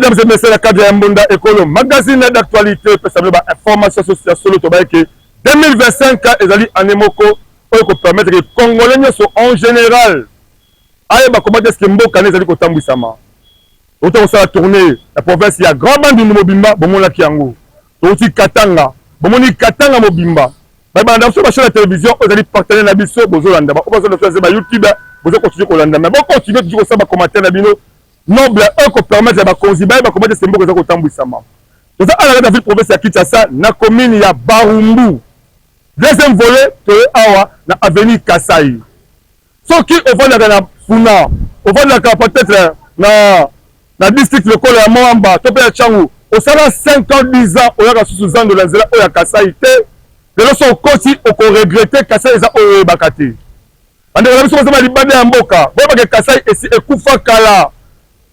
Mesdames et messieurs, la cadre Mbunda Écolo, magazine d'actualité, information sociale, solo Tobaïke, 2025, Ezali Anemoko, pour permettre que les Congolais sont en général. Aïe, comment est-ce que Mboka Nezali Kotambouissama? Autant ça a tourné, la province, il y a grand bande de Mobimba, Bomona Kiango. Aussi Katanga, Bomoni Katanga Mobimba. Dans la télévision, vous allez partager la biso, vous allez faire YouTube, vous allez continuer à l'andama. Vous continuez toujours à commenter la bino. Noble, eux qui permettent de conziber, de commettre ces mots que vous avez Bissama. Vous avez la ville province à Kinshasa, na commune il y a Barumbu. Deuxième volet, Awa, na avenue Kasai. Ceux qui au fond de la Funa, au fond de la peut-être na district local ya Moamba, Topé ya Changu, au salaire 5 ans, 10 ans, au yaka sous ans de la Zela, au yaka Kasai, les gens sont aussi au regretté Kasai eza au Bakati. En de la mission, vous avez libéré en Boka, vous avez Kasai et Koufa Kala.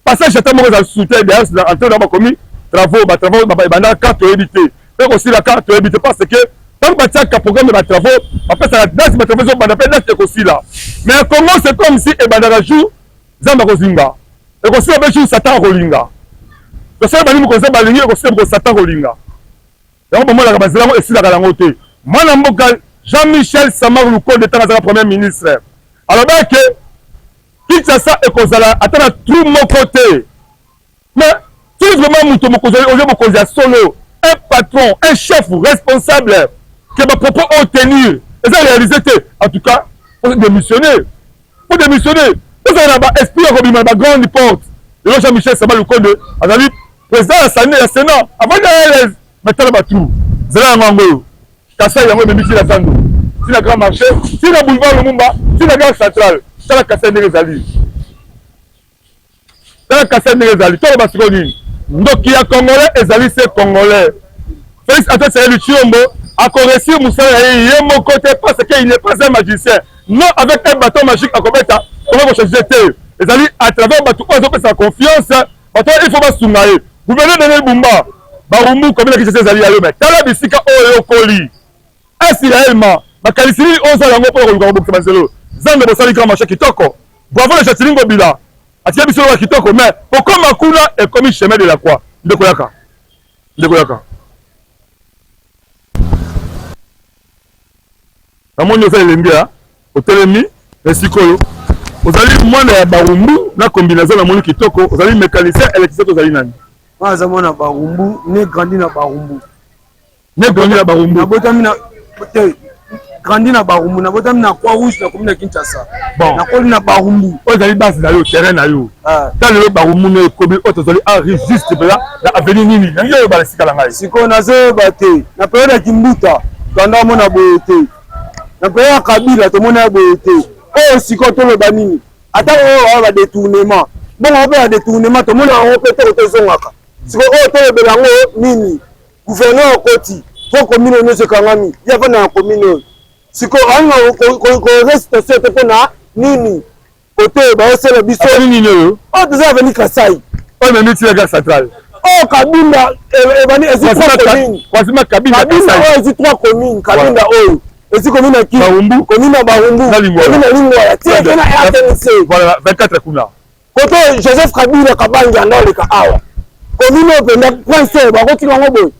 Passage j'attends mon soutien derrière en train d'avoir commis travaux pendant carte évité. Mais aussi la carte évité parce que tant que tu as un programme de travaux, après ça la date de travaux on appelle date aussi là. Mais comment c'est comme si et bandara jour Zamba Rozinga. Et aussi le jour Satan Rolinga. Le seul bani ko Zamba lingi ko sembo Satan Rolinga. Et on moment la bazela et si la galangote. Mana mboka Jean-Michel Samar Lukonde était la première ministre. Alors ben que Kinshasa et Kozala attend tout mon côté. Mais si vraiment Mouto Mokozali, au lieu de solo, un patron, un chef responsable qui va propos au tenir, et ça réalisé que, en tout cas, il faut démissionner. Il faut démissionner. Vous avez un esprit à Robin, la grande porte. Et là, Jean-Michel Sama Lukonde, a dit, président de la Sénat, avant de mettre le tout. Zéla Mango, Kassa Yango, Mimiti la Zando. Si la grand marché, si la boulevard Lumumba, si la gare centrale. Ça la casse Nezali. Ça la casse Nezali. Tout le basiconi. Donc il y a Congolais et Zali c'est Congolais. Félix Antoine Seyeli Chiombo a corrigé Moussa Yahi mon côté parce qu'il n'est pas un magicien. Non avec un bâton magique à commettre. Comment vous choisissez? Et Zali à travers bateau, on a sa confiance. Maintenant il faut pas soumailler. Vous venez donner le Bumba. Barumbu comme il a dit Zali à l'homme. Tala Bissika Oyo Koli. Asilaïma. Ma qualité on s'en a pour le Gabon. Zande bosali grand marché kitoko. Bravo le chatilingo bila. Atia biso wa kitoko mais pourquoi makula est comme chemin de la croix. Ndeko yaka. Ndeko yaka. Amoni ofa lembia, otelemi, esikoyo. Ozali mwana ya Barumbu na combinaison na moni kitoko, ozali mécanicien électricien ozali nani? Moi za mwana Barumbu, né grandi na Barumbu. Né grandi na Barumbu. Na botami na grandi na Barumbu, na botami na Croix-Rouge na commune de Kinshasa. Bon. Na koli na Barumbu. Ozali base na yo terrain na yo. Tant le Barumbu ne kobi otozali juste là na avenue nini. Ngi yo ba sika la ngai. Siko na zo baté. Na période ya Kimbuta, kanda mona boyete. Na période ya Kabila to mona boyete. Oh siko to le banini. Ata o ba détournement. Bon on va détournement to mona on peut to zongaka. Siko o to le belango nini. Gouverneur Koti, faut commune ne se kangami. Ya fa na commune. Siko anga ko reste cette pona nini côté ba osela biso nini yo o déjà venu Kasai o même ti la gare centrale o Kabinda e bani ezi trois communes quasiment Kabinda o ezi trois communes Kabinda o ezi commune ki Barumbu commune Barumbu commune Lingwa ti kana RTNC voilà 24 kuna côté Joseph Kabila Kabanja ndole ka awa commune penda prince ba ko ti ngo boy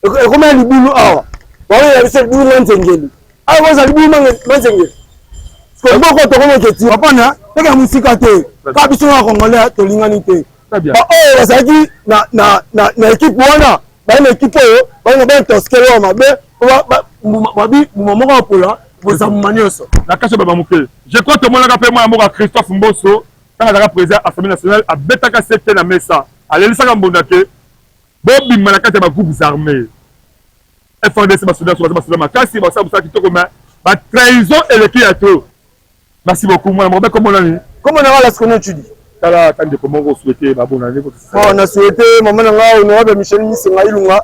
e comment libulu awa ba ya biso libulu nzengeli ah vous allez bien manger parce que beaucoup de gens qui tirent pas na peka musika te ka biso na congolais to lingani te ba oh bazaki na équipe wana ba na équipe yo ba na toskelo mabe ba bi momoko pola boza manioso na kaso ba muke je crois que mon rappel moi amoka Christophe Mbosso quand il a président Assemblée nationale a betaka secte na mesa alelisa mbonda ke bobi manakata ba groupes armés FNDC Basoudan Makasi, la trahison et le kiato. Merci beaucoup, moi, comment on a dit? Comment on a la seconde tu dis? Comment vous souhaitez ma bonne année? On a souhaité, maman, on a Michel Missenga Ilunga.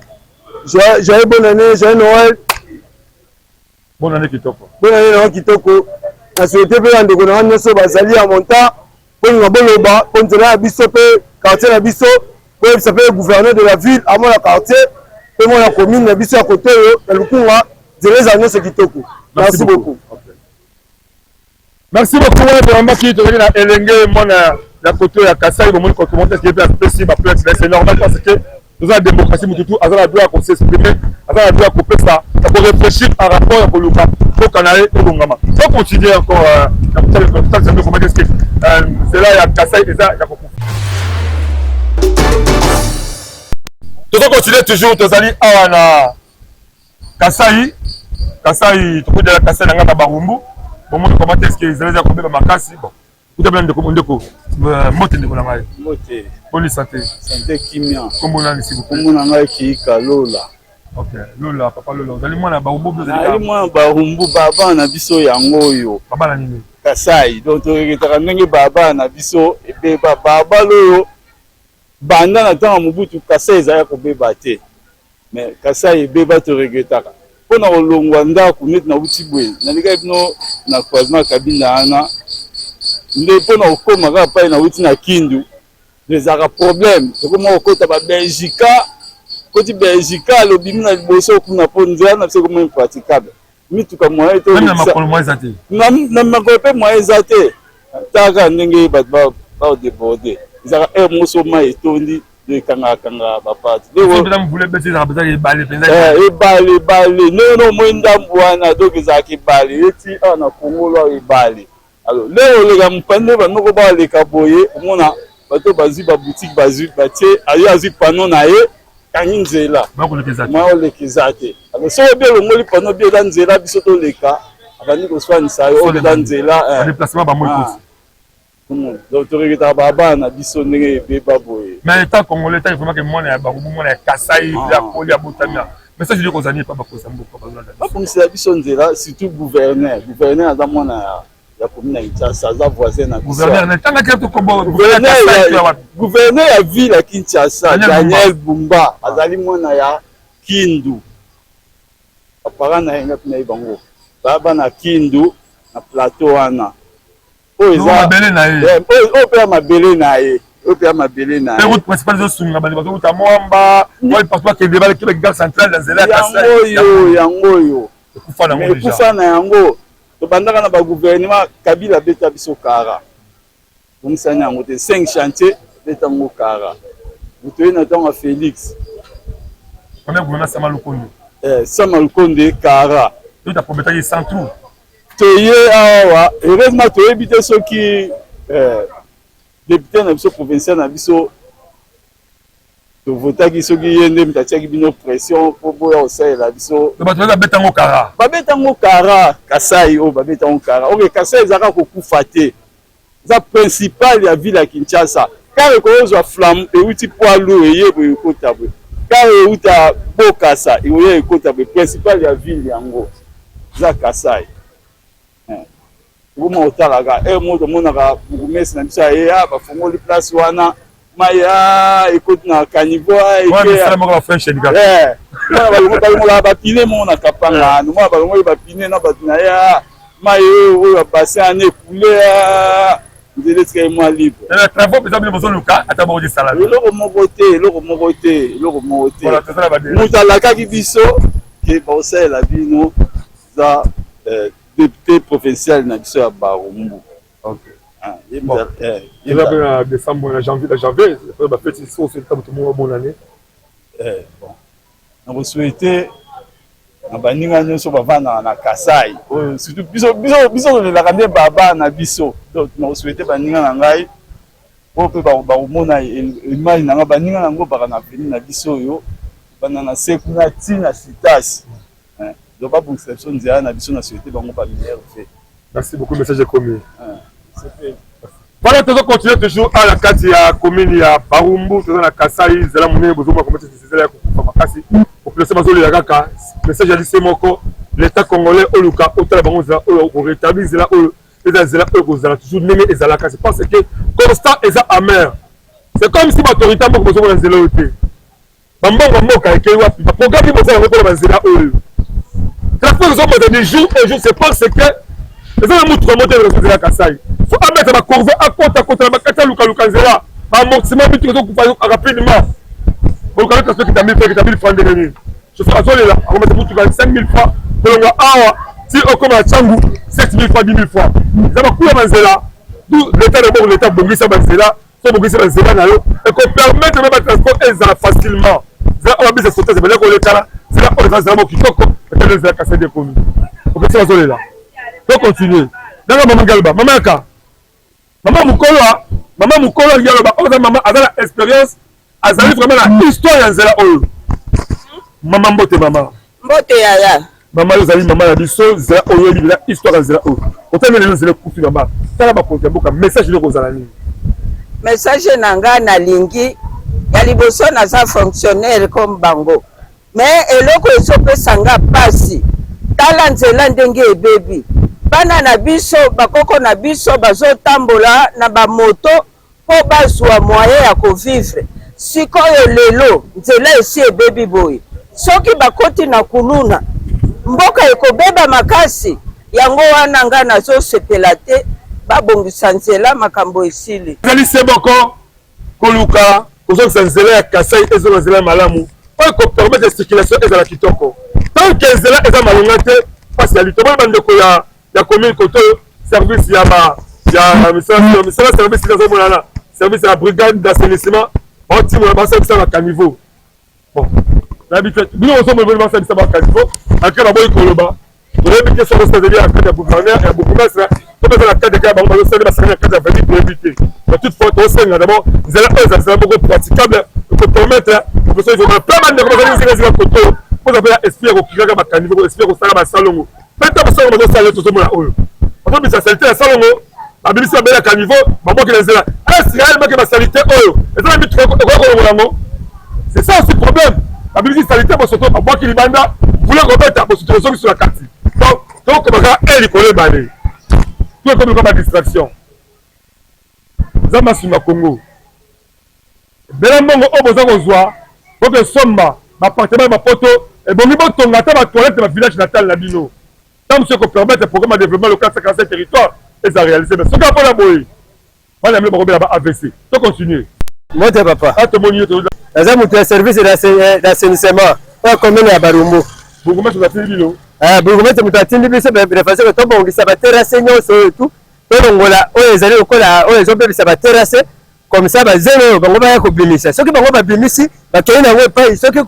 J'ai bonne année, j'ai Noël. Bonne année Kitoko. Bonne année Kitoko. On a souhaité que on a nous bazali à monta. On a boloba, on a bisope, quartier la biso, on s'appelle gouverneur de la ville, à mon quartier. Moi la commune na biso à côté de Lukunga de les années c'est kitoko. Merci beaucoup. Merci beaucoup pour l'ambassadeur de la Elenge mon la côté ya Kasai bomoni ko commenter qui peut apprécier ba place c'est normal parce que nous avons la démocratie mututu azala droit à s'exprimer azala droit à couper ça pour réfléchir par rapport à Koluka pour canal et Longama faut continuer encore la contact c'est comment est-ce que c'est là il y a Kasai et ça il y a beaucoup tu vas continuer toujours tes alliés à Kasai tu peux dire Kasai na ngata Barumbu bon comment est-ce que ils allaient couper makasi bon vous avez de commander ko mote de la maille mote bonne santé kimia kombo na nisi kombo na ngai kiika Lola. OK Lola papa Lola vous allez moi na Barumbu vous allez moi Barumbu baba na biso yango oyo baba na nini Kasai donc to reketaka ndenge baba na biso ebe baba loyo banda na tanga mubutu Kasai ezaya kobeba te mais Kasai ebeba to reketaka pona olongwa ndako net na utibwe na lika bino na croisement kabinda ana nde pona okoma ka pa na uti na Kindu les ara problème to ko okota ba Belgique koti Belgique lobi na liboso kuna ponza na se comme impraticable mituka moya to na makolo moya zate na makolo pe moya zate taka ndenge ba déborder ezaka moso ma etondi de kanga ba parti de wo ndam voulait bêter za bazali balé penza balé non mwenda mbwana donc ezaki balé eti na Congo lo balé alors leo les gars mpande ba noko ba le kaboye omona bato bazi ba boutique bazi batie ayi azi pano na ye kanyi nzela ba ko lekezate ma o lekezate alors so bien le ngoli pano bien dans nzela biso to leka abani ko swani sa yo dans nzela déplacement ba moto donc to reketa baba na biso ndenge be baboye mais état congolais il faut que moi na ba moi na Kasai ya Koli ya Botamia mais ça je dis qu'on zani pas ba ko sambo ko ba ba comme c'est biso nzela surtout gouverneur à mona ya commune ya Kinshasa za voisin na gouverneur na tanga keto ko gouverneur ya ville ya Kinshasa Daniel Bumba azali mona ya Kindu apara na yenga pina ibango baba na Kindu na plateau wana o eza mabele na ye o pe mabele na ye o pe mabele na ye route principale zo sunga ba bato ta mwamba wali passeport ke débat ke gare centrale dans la Kasai yango yo kufa na yango to bandaka na ba gouvernement Kabila beta biso kara bomsana yango te 5 chantier beta ngo kara butoyi na tonga Félix combien gouvernement Sama Lukonde kara tout a prometté il sans tout toye awa heureusement toye bité soki député na biso provincial na biso to votaki soki yende mtatiaki bino pression po boya osalela biso to bato babeta ngo kara Kasai o babeta ngo kara ok Kasai ezaka kokufa te za principal ya ville ya Kinshasa kare koyozwa flamme euti poids lourd eyebo ekota bwe kare euta Bokasa eoye ekota bwe principal ya ville yango za Kasai kuma otalaka moto monaka mugumesi na biso ya bafongoli place wana maya ekoti na kanivo balongola bapine mona kapanga mona balongoli bapine na bato na ya mai oyo bassin ane ekule nzela etika ye mwa libre eloko moko te moto alakaki biso ke baosalela bino za député provincial na biso ya Barumbu. OK. Il va bien décembre janvier ba fête ici au tout le monde bonne année. Bon. On vous souhaiter na baninga nyonso bavana na Kasai. Surtout biso la kande baba na biso. Donc on souhaiter baninga na ngai po pe ba mona image na baninga nango baka na veni na biso yo bana na sekuna tina sitas. Donc pas pour exception nzela na biso na souhaiter bango pas meilleur fait. Merci beaucoup, message est commis. Voilà, tu vas continuer toujours à la carte ya commune ya Barumbu, tu vas na Kasai, zela mune bozoma comment c'est zela ko makasi. Population bazoli ya kaka, message ali semoko, l'état congolais oluka otala bango za o rétablir zela o zela ko zela toujours neme ezala kasi parce que constant eza amer. C'est comme si l'autorité moko bozoma na zela ote. Bambongo moka ekei wapi, ba programme bozala ko na zela o. Transport zo moto de jour et jour c'est parce que les gens montrent monter de la Kasai. Faut mettre ma courbe à côté la kata luka nzela. Amortissement bitu ko kufa rapidement. Bon quand tu as mis fait 1000 francs de venir. Je fais assoler là, on met mutu 5000 francs pour le awa si on comme à Tchangu 7000 francs 10 000 francs. Ça va couler nzela. tout l'état de l'état bongisa banzela so bongisa banzela na yo et qu'on permettre même transport ezala facilement za on bisa sauter c'est bien qu'on le kala c'est là on va zama kitoko et les za casser des communes on peut se zoler là donc continuer dans maman galba maman ka maman mukolo yaloba on maman azala expérience azali vraiment la histoire ya nzela oyo maman mbote yaya maman ozali maman ya biso nzela oyo libela histoire ya nzela oyo otemele nzela kufi maman tala bakonzi ya mboka message ndeko ozala nini message na nga nalingi ya liboso naza fonctionnaire comme bango mais eloko ezopesa nga pasi tala nzela ndenge ebebi bana na biso bakoko na biso bazotambola na bamoto mpo bazwa moyen ya kovivre sikoyo lelo nzela esi ebebi boye soki bakoti na kuluna mboka ekobeba makasi yango wana nga nazosepela te babongisa nzela makambo esili ezali se moko koluka kozongisa nzela ya Kasai ezonga nzela malamu oyo kopermettre circulation ezala kitoko tant que nzela eza malonga te pasi ya litoba bandeko ya commune koto service ya misala service nazomonana service ya brigade d'assainissement otimola basabisa na caniveau bon l'habitude bino osomona basabisa ba caniveau akela baboyi koloba toyebi te soko ezali ya kati ya gouverneur ya bourgmestre topesa na kati ya bango bazosali basali na kati ya vali toyebi te mais toutefois tosenga d'abord nzela oyo ezala moko praticable ekopermettre poso ifo plein bandeko bazali zingazinga koto mpoza mpena esprit ya kokikaka bakaniveau esprit ya kosala basalongo mpe ntango basalongo bazosala tozomona oyo bazobisa salite ya salongo babimisi babele ya caniveau babokela nzela israel bake basalite oyo eza na mituka ekokolongola yango c'est ça aussi problème babimisi salite bosoto babwaki libanda vule kobeta bosoto ezoki sur la kati donc tokomaka likolo ebale to ekomika badistraction eza masuma congo bela mbongo oyo boza kozwa poke esomba bapartement ya bapoto ebongi botonga ata batoilette bavillage natal na bino tant monsieur kopermettre programme de développement local 57 territoire eza réalisé mais soki apona boye wana yamile bakobela ba AVC to continue mote papa atomoni yo naza moto ya service d'assainissement oyo commune ya Barumbu bourgmestre atindi bino bourgmestre moto atindi biso beface ke tobongisa baterase nyonso oyo tu tolongola oyo ezali lokola oyo ezobebisa baterase comme ça bazelo oyo bango baya kobimisa soki bango babimisi bakei nango epai soki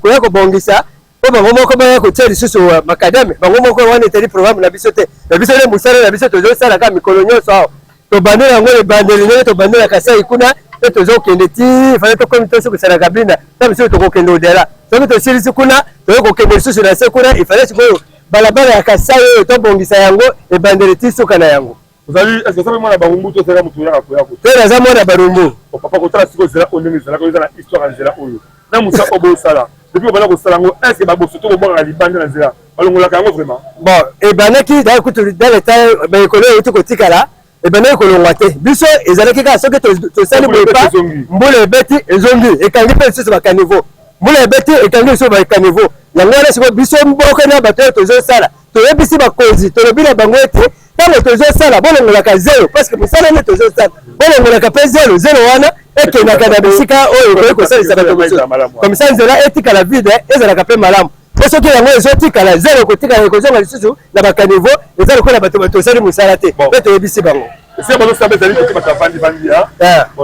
koya kobongisa po bango moko baya kotia lisusu makadame bango moko wana etali programme na biso te na biso nde mosala na biso tozosala kaka mikolo nyonso awa tobandela yango ebandeli ndenge tobandela Kasai kuna pe tozokende ti fale tokomi toso kosalaka bina na biso tokokende odela soki tosilisi kuna toyokokende lisusu na se kuna ifale sikoyo balabala ya Kasai oyo tobongisa yango ebandeli ti suka na yango ozali est-ce que ça mwana Barumbu to sera mutu yaka koya ko te naza mwana Barumbu papa kotala siko zela ondenge zela ko eza na histoire ya nzela oyo na musa obo sala depuis bana ko sala ngo est-ce que baboso to bomba na libanda na nzela balongolaka yango vraiment bon ebanaki da kutu dans le temps ba ekolo yoto kotikala ebana ekolongwa te biso ezalaki kaka soki tosali boyepa mbula ebeti ezongi ekangi mpe lisusu bakaniveau mbula ebeti ekangi lisusu bakaniveau yango wana sikoyo biso mboka na bato oyo tozosala toyebisi bakonzi tolobi na bango ete ntango tozosala bolongolaka zero parce que mosala nde tozosala bolongolaka mpe zero wana ekendaka na bisika oyo ekoki kosalisa bato mosusu comme ça nzela etikala vide ezalaka mpe malamu po soki yango ezotikala zero kotikala ekozonga lisusu na bakaniveau eza lokola bato tosali mosala te mpe toyebisi bango esi bazosala ezali koki bato bavandi ya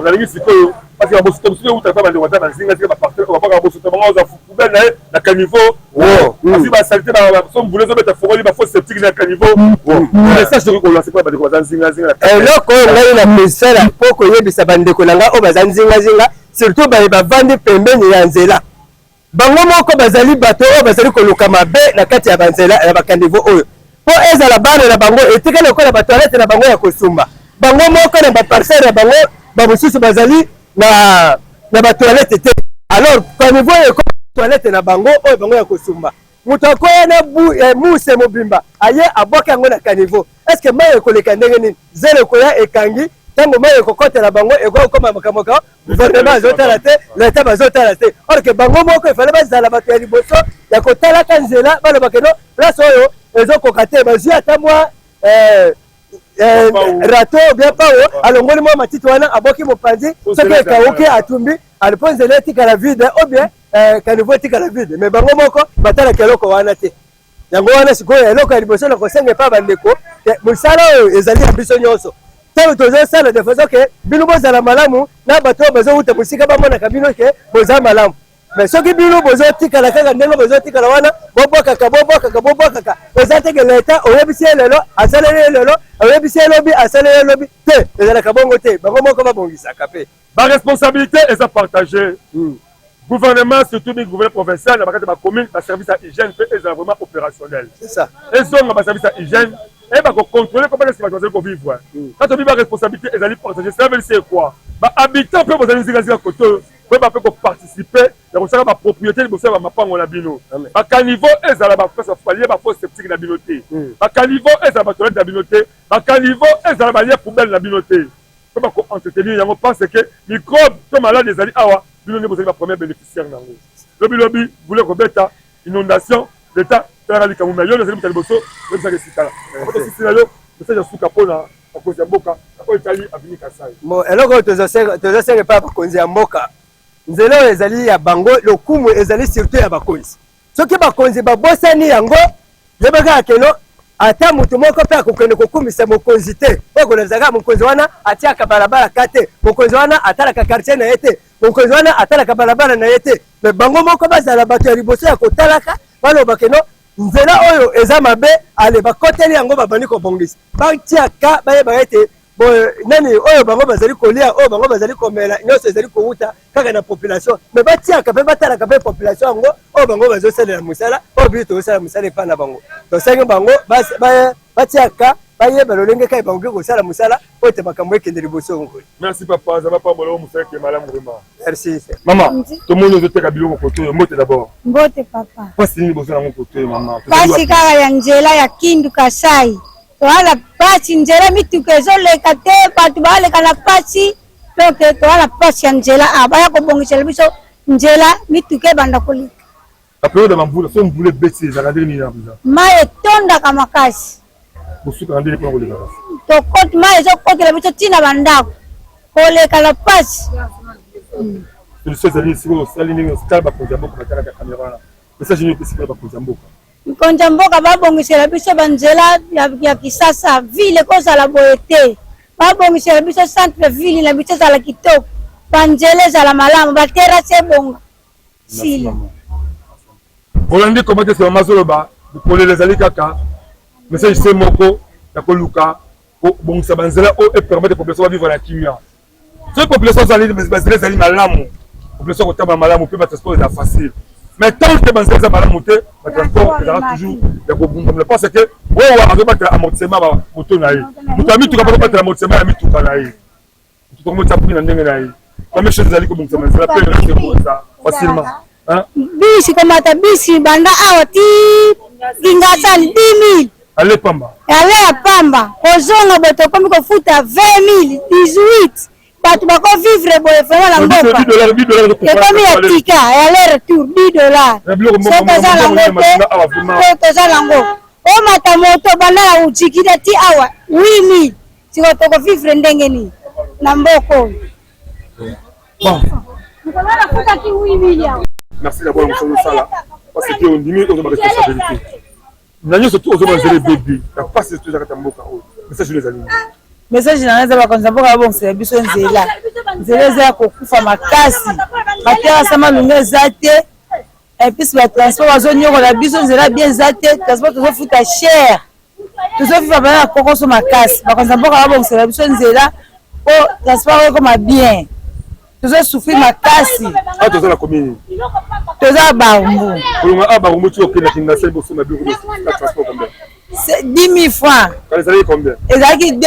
nalingi sikoyo parce que babosoto mosusu eutaka bandeko ata na nzinga sika bapartenaire bapaka bosoto bango oza poubelle na ye na caniveau asi basalite sombula ezobeta fongoli bafo septique na caniveau message soki kolonse mpo bandeko baza nzingazinga eloko oyo ngai na misala mpo koyebisa bandeko na ngai oyo baza nzingazinga surtout baye bavandi pembeni ya nzela bango moko bazali bato oyo bazali koluka mabe na kati ya banzela ya bakaniveau oyo mpo ezala bana na bango etikali lokola batoilette na bango ya kosumba bango moko na baparcelle na bango bamosusu bazali na batoilette te alors caniveau oyo ekoma toilette na bango oyo bango ya kosumba moto akoya na muse mobimba aye aboka yango na caniveau est ce que mai ekoleka ndenge nini zelo ekoya ekangi ntango mai ekokotela bango ekokoma makambo kao gouvernement azotala te leta bazotala te or ke bango moko efale bazala bato ya liboso ya kotalaka nzela balobaka no place oyo ezokoka te bazwi ata mwa rato bien pao alongoli mwa matiti wana aboki mopanzi soki ekauki atumbi alipo nzela etikala vide ou bien caniveau etikala vide mais bango moko batalaka eloko wana te yango wana sikoyo eloko ya liboso na kosenga epa bandeko mosala oyo ezali ya biso nyonso tant tozosala de façon que bino bozala malamu na bato bazowuta mosika bamonaka bino ke boza malamu. Mais soki bino bozotikala kaka ndenge bozotikala wana bobwakaka eza teke leta oyebisi ye lelo asaleli ye lelo oyebisi ye lobi asaleli ye lobi te ezalaka bongo te bango moko babongisaka mpe baresponsabilité eza partagée. Gouvernement, surtout le gouvernement provincial, la commune, le service à hygiène est vraiment opérationnel. C'est ça. Et donc, le service à hygiène, et va contrôler comment les citoyens vont vivre. Quand on dit la responsabilité, ils allaient partager. Ça veut dire quoi? Habitants peuvent vous aller à côté, peuvent participer, ils vont propriété, ils vont mapango la bino. À quel niveau ils allaient faire foyer, faire sceptique la binoté. À quel niveau ils allaient toilette la binoté. À quel niveau ils allaient aller poubelle la binoté. Comment entretenir? On pense que microbes, comme malade, les alliés, vous êtes la première bénéficiaire. Le lobby, vous voulez remettre inondation, l'État, vous avez dit que vous avez dit que vous avez dit que vous avez dit que vous avez dit que vous bon, eloko tozosenge pa bakonzi ya mboka nzela oyo ezali ya bango lokumu ezali surtout ya bakonzi soki bakonzi babosani yango yebaka keno ata mutu moko mpe akokende kokumisa mokonzi te po kolezaka mokonzi wana atiaka balabala ka te mokonzi wana atalaka quartier na ye te mokonzi wana atalaka balabala na ye te me bango moko bazala bato ya liboso ya kotalaka baloba keno nzela oyo eza mabe ale bakoteli yango babandi kobongisa batiaka bayebaka ete nani oyo bango bazali kolia oyo bango bazali komela nyonso ezali kowuta kaka na population me batiaka mpe batalaka mpe population yango oyo bango bazosalela mosala oyo bili tozosala mosala epai na bango tosengi bango batiaka bayeba lolenge kaka bango kosala mosala po ete makambo ekende liboso ngoli. Merci papa, ça va pas bolo mosala ke malamu vraiment. Merci. Maman, tout le monde ozoteka biloko koto mbote d'abord. Mbote papa. Pasi ni bozo na koto maman. Pasi kaka ya nzela ya Kindu Kasai. Toala pasi nzela mituka ezoleka te bato baleka na pasi donc toala pasi ya nzela abaya kobongisela biso nzela mituka ebanda koleka. La période de mambula so mbule beti za kadiri na biza. Maye tondaka makasi. Bosuka ndele kwa koleka. Tokoti maye ezokotela biso tina bandako koleka na pasi. Solution zali siko sali ningo skaba konja mboka batala ka kamera. Message ni pesi kwa konja mboka. Konja mboka babongisela biso banzela ya kisasa ville kozala boye te. Babongisela biso centre ville na biso zala kitoko. Banzela zala malamu baterase bonga. Sili. Bolandi comment est-ce que mazoloba pour les alikaka. Message c'est moko ya koluka bon ça banzela o et permettre aux populations de vivre la kimia. Ces populations zali banzela zali malamu. Population ko taba malamu peut pas transport est facile. Mais tant que banzela za malamu te, le transport sera toujours ya kobumba. Je pense que ouais on va battre amortissement ba moto na ye. Moto ami tu ka pas battre amortissement ami tu ka na ye. Tu ko mo tapu na ndenge na ye. Comme chose zali ko bungisa banzela pe rester comme ça facilement. Hein? Bisi komata bisi banda awati gingasani 10 000. Allez pamba. Ale ya pamba kozonga boto komi kofuta 20 000 18 bato bako vivre boye vraiment la mboka ekomi ya tika ya aller retour $10 sotoza lango te toza lango omata moto banda ya uchikida ti awa 8 000 siko toko vivre ndenge ni na mboko bon mkolala futa ki 8 000 ya merci d'abord monsieur Sala parce que on dit on a responsabilité. Nanyo surtout aux hommes zélé bébé, la passe de tout ça katamboka. Message les amis. Message na nza ba konza boka bon c'est biso nzela. Nzela za kokufa makasi. Batera sama lunga zate. Et puis le transport wa zone yoko la biso nzela bien zate, transport to futa cher. To so fifa bana koko so makasi. Ba konza boka bon c'est biso nzela po transport ko ma bien. To so souffrir makasi. Ah to za la commune. Toza Barumbu. Pour Barumbu tu okena kinga c'est bosso na bureau de transport combien? C'est 10 000 francs. Quand les allez combien? Ezaki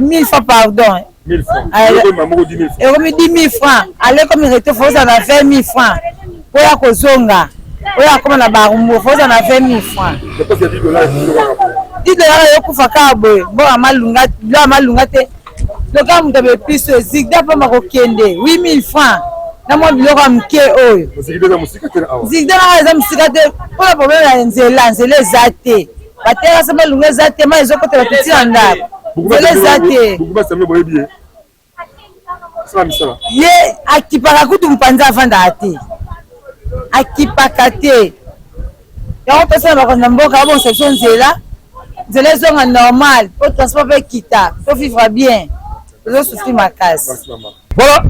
1000 francs pardon. 1000 francs. Et maman 10 000 francs. Et comme 10 000 francs. Allez comme il était faut ça na 20 000 francs. Pour ya kozonga. Oya comme na Barumbu faut ça na 20 000 francs. Je pense qu'il y a $10. $10 yokufa kaboy. Bon amalunga te. Le gars me devait plus zigda pas makokende 8 000 francs. Na mo biloko mke oyo. Zigda na za musika te. Pour le problème la nzela zate. Batera sama lunga zate ma ezokotela petit ndako. Nzela zate. Beaucoup ça me boye bien. Ça mi ça. Ye akipaka kutu mpanza afanda ate. Akipaka te. Ya pesa ba konza mboka bon section nzela. Nzela zonga normal. Pour transport pe kita. Pour vivre bien. tozosufri makasi. Voilà.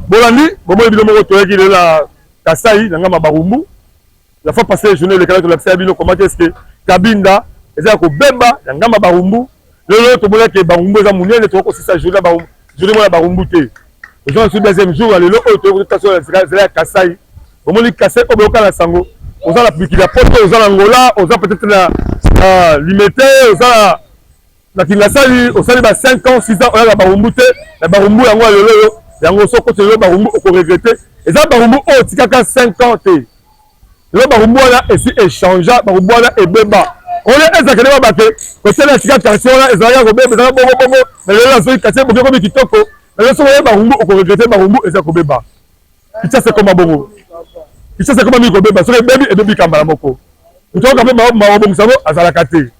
Bolandi, bomoi bino moko toyaki lela Kasai na ngama barumbu. La fois passée la journée le canal de la bino comment est-ce que Kabinda eza ko bemba na ngama barumbu. Lelo to mona ke barumbu eza munene to ko sisa journée barumbu. Journée mona barumbu te. Aujourd'hui le deuxième jour lelo o to ko taso la Kasai. Bomoni Kasai ko boka na sango. Oza la piki la poto oza na Angola, oza peut-être na limité, oza na Kingasali, oza ba 5 ans, 6 ans on a barumbu te. La barumbu yango lelo yango so ko te barumbu ko regretter. Eza barumbu o tikaka 50 te. Le barumbu wana esi échangeant barumbu wana ebeba. On est exactement baké. Ko tela tika tension là ezala ko beba, ezala bongo. Mais là so ikase boke ko kitoko. Mais là so barumbu ko regretter barumbu eza ko beba. Kicha c'est comme bongo. Kicha c'est comme mi ko beba. So bebi e bebi kambala moko. Muto ka pe mawo bongo sabo azala kate.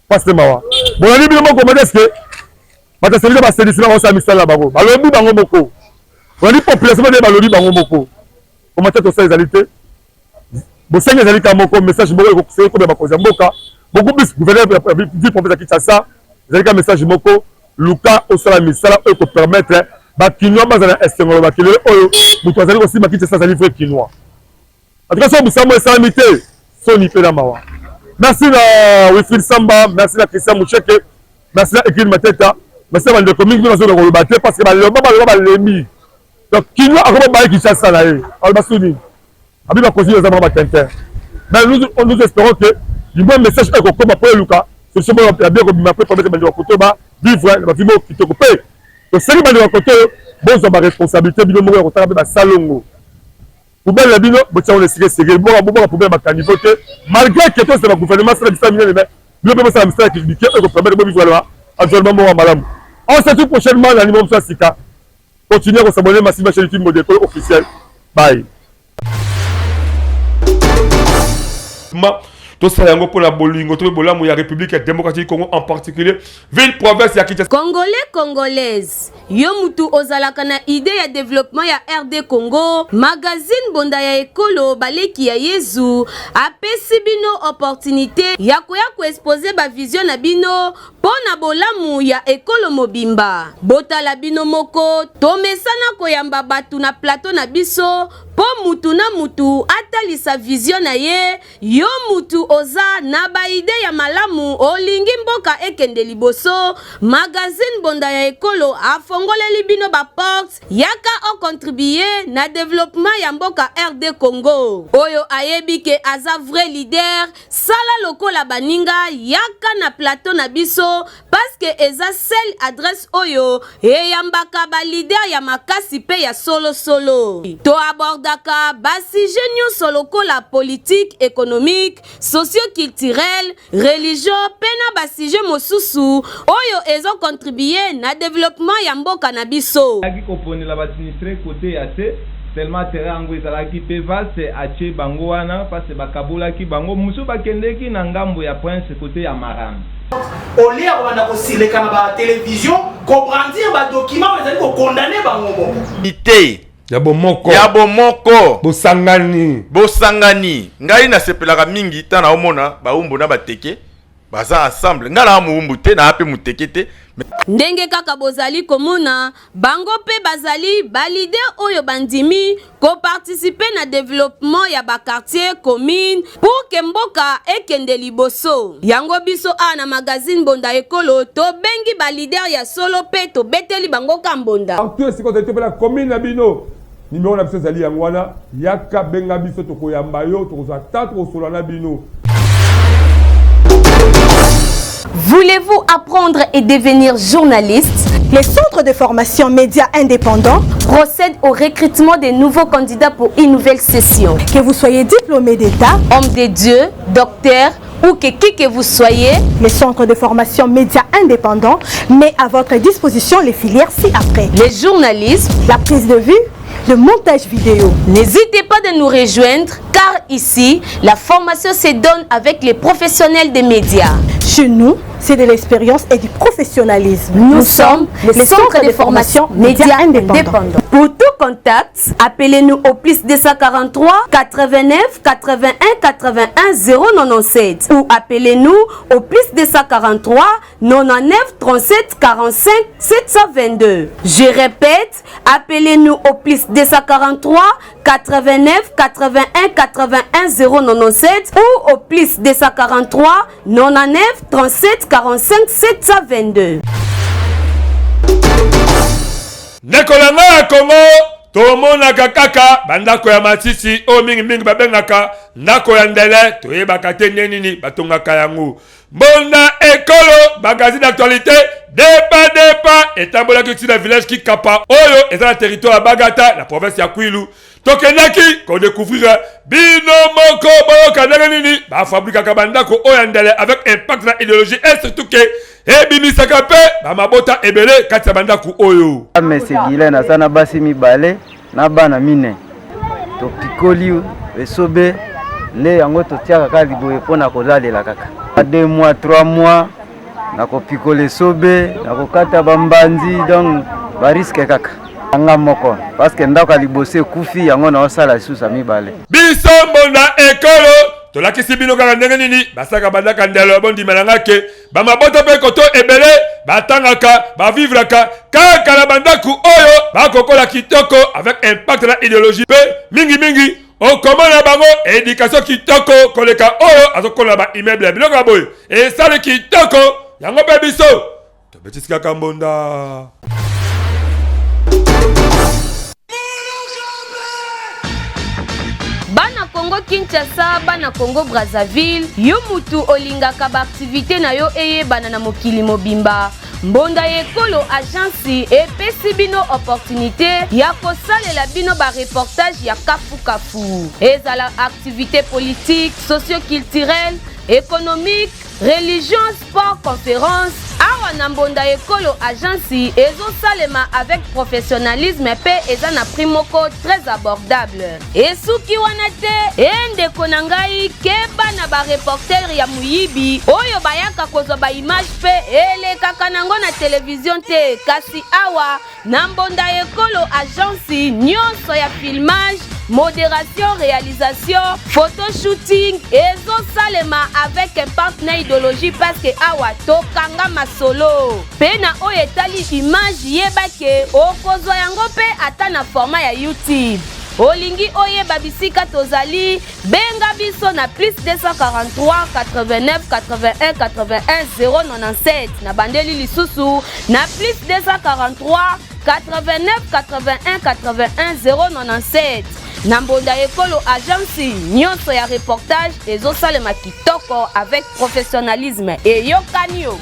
Passe mawa. Bon ali bino moko modeste. Bata selika ba sedisima ko sa misala bango. Balobi bango moko. Wani population de balobi bango moko. Comment tête ça ezalité? Bosenge ezali ka moko message moko ko se ko ba koza mboka. Beaucoup plus gouverneur du province de Kinshasa. Ezali ka message moko luka osala misala e ko permettre ba kinwa bazana estengolo ba kile oyo mutu azali ko sima Kinshasa azali vrai kinwa. En tout cas so busamo esalamité soni pela mawa. Merci na Wilfried Samba, merci na Christian Moucheke, merci na Ekil Mateta. Merci à de commune nous avons rebattu parce que le lemi. Donc qui nous a comment bailler qui chasse ça là on va soutenir. Abi va continuer à avoir quelqu'un. Mais nous espérons que du bon message est comme pour Lucas, c'est ce moment bien comme m'a promettre de côté ba vivre va vivre qui te couper. Donc c'est de côté bon ça ma responsabilité bino mo ko tanga ba salongo. Pour bien le bino bo tsa on essayer c'est bon pour bien ma caniveauté malgré que tout c'est le gouvernement c'est la famille mais bino be ça message qui dit que permettre de vivre là actuellement mo malam. On se retrouve prochainement dans l'animum Sika. Continuez à s'abonner massivement sur YouTube Modèle officiel. Bye. Tout ça yango pour la bolingo to bolamu ya République démocratique Congo en particulier ville province ya Kinshasa. Congolais congolaise yo mutu ozalaka na idée ya développement ya RD Congo magazine bonda ya ekolo baleki ya Yezu apesi bino opportunité ya koya ko exposer ba vision na bino pona bolamu ya ekolo mobimba botala bino moko to mesana koyamba batu na plateau na biso po mutu na mutu atalisa vision na ye yo mutu oza na ba idée ya malamu olingi mboka ekende liboso magazine bonda ya ekolo afongoleli bino ba porte yaka o contribuer na développement ya mboka RD Congo oyo ayebi ke aza vrai leader sala lokola baninga yaka na plateau na biso parce que eza seule adresse oyo eyambaka ba leader ya makasi pe ya solo to abordaka basi genio solo la politique économique socio-culturel religion pena basije mosusu oyo ezo contribuer na développement ya mboka na biso aki koponela basinistre côté ya te tellement terrain ngo ezalaki pe vaste atie bango wana parce bakabolaki bango musu bakendeki na ngambo ya prince côté ya Maram oli ya bana ko sileka na ba télévision ko brandir ba document ezali ko condamner bango ité Yabo moko bosangani ngai na sepelaka mingi tana omona baumbu na bateke baza ensemble ngala muumbu te na ape muteke te ndenge kaka bozali komona bango pe bazali ba leader oyo bandimi ko participer na développement ya ba quartier commune pour que mboka ekende liboso yango biso na magazine bonda ekolo to bengi ba leader ya solo pe to beteli bango kambonda tout ce qu'on te la commune na bino numéro na biso zali yangwana yaka benga biso to koyamba yo to ko tata ko solana bino. Voulez-vous apprendre et devenir journaliste? Les centres de formation médias indépendants procèdent au recrutement des nouveaux candidats pour une nouvelle session. Que vous soyez diplômé d'État, homme de Dieu, docteur ou qui que vous soyez, les centres de formation médias indépendants met à votre disposition les filières ci-après. Les journalistes, la prise de vue, le montage vidéo. N'hésitez pas de nous rejoindre car ici, la formation se donne avec les professionnels des médias. Chez nous, c'est de l'expérience et du professionnalisme. Nous sommes le centre de formation médias indépendants. Pour tout contact, appelez-nous au plus 243 89 81 81 097 ou appelez-nous au plus 243 99 37 45 722. Je répète, appelez-nous au plus 243 89 81 81 097 ou au plus 243 99 37 45 722. Nekolanga ya Congo tomonaka kaka bandako ya Masisi o mingi babengaka ndako ya ndele toyebaka te nini batongaka yango. Mbonda ekolo magasin d'actualité dépa etambola ki na village ki Kapa oyo est dans le territoire ya Bagata la province ya Kwilu. Tokenaki ko découvrir bino moko boyoka nini ba fabrique ka bandako oyo ndele avec impact na idéologie et surtout que ebimisaka pe ba mabota ebele kati ya bandako oyo. Mese Gile na sana basi mibale na bana mine to pikoli esobe le yango totiaka ka liboye pona kozalela kaka 2 mois 3 mois na ko pikole sobe na ko kata bambanzi donc ba risque kaka anga moko parce que ndako libose kufi yango na osala susa mibale biso mbonda ekolo tolakisi bino kaka ndenge nini basaka bandaka ndelo bondimelanga ke bamabota pe koto ebele batangaka bavivraka kaka na bandaku oyo bakokola kitoko avec impact na idéologie pe mingi okomona bango éducation kitoko koleka oyo azokola ba immeuble biloko boy et ça le kitoko yango pe biso tobetisika kambonda. Bana Congo Kinshasa, bana Congo Brazzaville, yo mutu olingaka ba activité na yo eyebana na mokili mobimba. Mbonda ekolo agence epesi bino opportunité ya kosalela bino ba reportage ya kafu. Ezala activité politique, socio-culturelle, économique, religion, sport, conférence. Awa na Mbonda ekolo agence ezosalema avec professionnalisme pe eza na prix moko très abordable. Esuki wana te endeko na ngai keba na ba reporter ya muyibi oyo bayaka kozwa ba image pe elekaka nango na télévision te kasi awa na Mbonda ekolo agence nyonso ya filmage, modération, réalisation, photoshooting ezosalema avec un partenaire idéologie parce que awa tokanga masolo pena oyo etali image yebake okozwa yango pe ata na format ya YouTube. Olingi oyeba bisika tozali benga biso na plus 243 89 81 81 097 na bandeli lisusu na plus 243 89 81 81 097 na Mbonda ekolo agence nyonso ya reportage ezosalema kitoko avec professionnalisme et yokanio.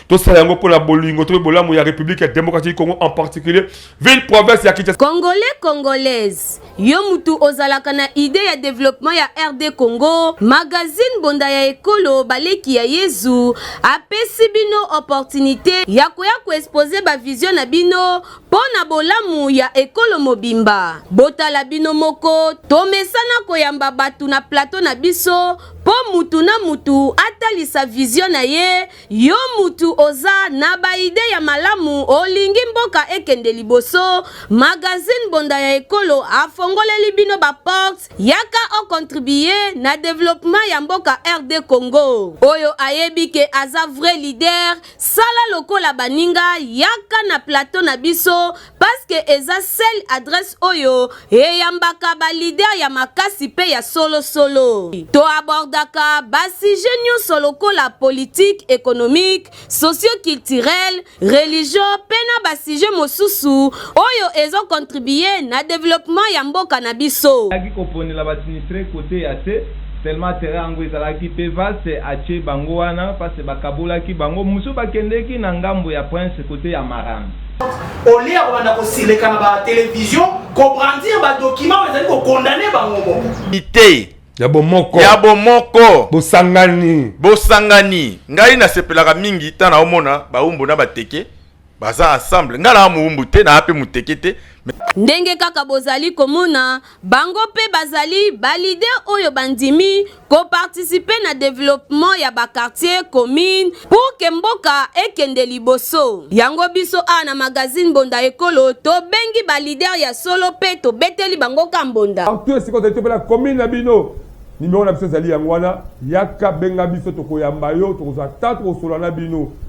Tout ça yango pour la bolingo to bolamu ya République démocratique du Congo en particulier ville province ya Kinshasa. Congolais congolaise yo mutu ozalaka na idée ya développement ya RD Congo magazine Mbonda ya ekolo baleki ya Yezu apesi bino opportunité ya koya exposer ba vision na bino pona bolamu ya ekolo mobimba botala bino moko tomesana koyamba batu na plateau na biso po mutu na mutu atalisa vision na ye yo mutu oza na ba idée ya malamu olingi mboka ekende liboso magazine Mbonda ya ekolo afongoleli bino ba porte yaka o contribuer na développement ya mboka RD Congo oyo ayebi ke aza vrai leader sala lokola baninga yaka na plateau na biso parce que eza seule adresse oyo eyambaka ba leader ya makasi pe ya solo to abordaka basi nyonso lokola politique économique socio-culturel religion pena basije mosusu oyo ezo contribuer na développement ya mboka na biso aki koponela ba sinistré côté ya te tellement terrain yango ezalaki mpe vaste atie bango wana parce bakabolaki bango mosusu bakendeki na ngambo ya prince kote ya marane olia kobanda kosileka na batelevizio kobrandir badocument ezali kokondane bango moko ite ya bomoko bosangani ngai nasepelaka mingi ta na omona baumbu na bateke baza ensemble ngai na muumbu te na ape muteke te ndenge kaka bozali komona bango pe bazali balide oyo bandimi koparticipe na développement ya bakartier commune pour ke mboka ekende liboso yango biso a na magazine Bonda Ekolo tobengi balider ya solo pe tobeteli bango ka mbonda partout esika to la commune na bino numéro na biso ezali yango wana yaka benga biso tokoyamba yo tokozwa tatu kosola na bino